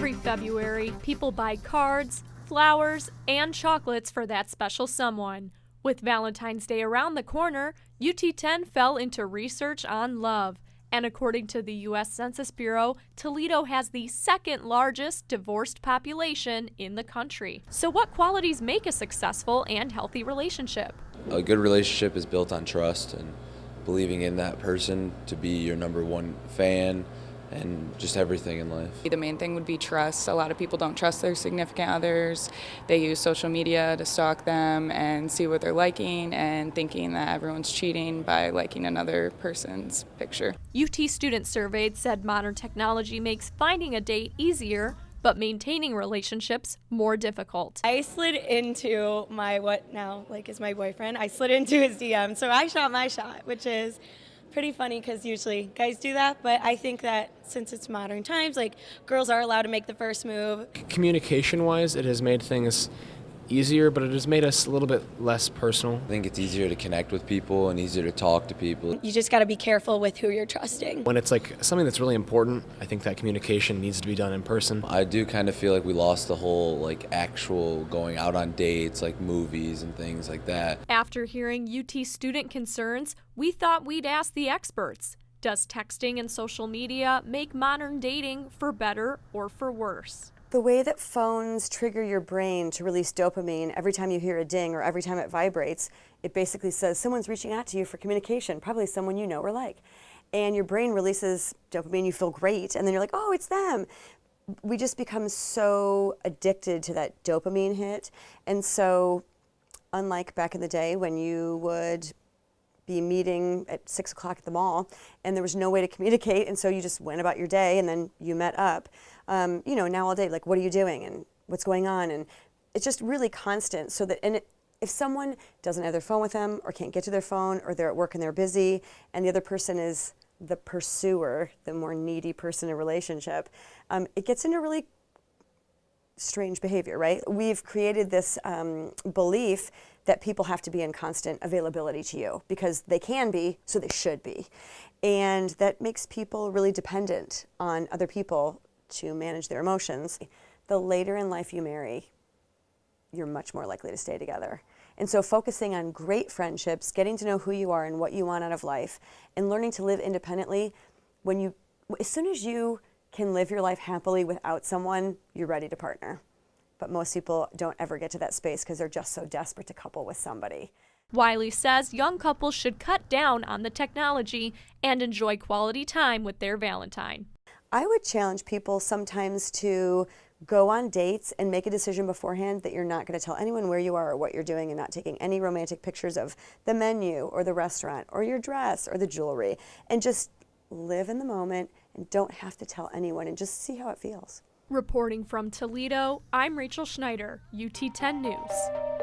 Every February, people buy cards, flowers, and chocolates for that special someone. With Valentine's Day around the corner, UT10 fell into research on love. And according to the U.S. Census Bureau, Toledo has the second largest divorced population in the country. So what qualities make a successful and healthy relationship? A good relationship is built on trust and believing in that person to be your number one fan and just everything in life. The main thing would be trust. A lot of people don't trust their significant others. They use social media to stalk them and see what they're liking and thinking that everyone's cheating by liking another person's picture. UT students surveyed said modern technology makes finding a date easier, but maintaining relationships more difficult. I slid into what now is my boyfriend. I slid into his DM, so I shot my shot, which is pretty funny because usually guys do that, but I think that since it's modern times, girls are allowed to make the first move. Communication-wise, it has made things easier, but it has made us a little bit less personal. I think it's easier to connect with people and easier to talk to people. You just got to be careful with who you're trusting. When it's something that's really important, I think that communication needs to be done in person. I do kind of feel like we lost the whole actual going out on dates, movies and things like that. After hearing UT student concerns, we thought we'd ask the experts. Does texting and social media make modern dating for better or for worse? The way that phones trigger your brain to release dopamine every time you hear a ding or every time it vibrates, it basically says someone's reaching out to you for communication, probably someone you know or like. And your brain releases dopamine, you feel great, and then you're like, oh, it's them. We just become so addicted to that dopamine hit. And so, unlike back in the day when you would be meeting at 6 o'clock at the mall and there was no way to communicate, and so you just went about your day and then you met up. Now all day, what are you doing and what's going on? And it's just really constant. So that, if someone doesn't have their phone with them or can't get to their phone, or they're at work and they're busy, and the other person is the pursuer, the more needy person in a relationship, it gets into really strange behavior, right? We've created this belief that people have to be in constant availability to you because they can be, so they should be. And that makes people really dependent on other people to manage their emotions. The later in life you marry, you're much more likely to stay together. And so focusing on great friendships, getting to know who you are and what you want out of life, and learning to live independently, as soon as you can live your life happily without someone, you're ready to partner. But most people don't ever get to that space because they're just so desperate to couple with somebody. Wiley says young couples should cut down on the technology and enjoy quality time with their Valentine. I would challenge people sometimes to go on dates and make a decision beforehand that you're not going to tell anyone where you are or what you're doing, and not taking any romantic pictures of the menu or the restaurant or your dress or the jewelry, and just live in the moment and don't have to tell anyone and just see how it feels. Reporting from Toledo, I'm Rachel Schneider, UT10 News.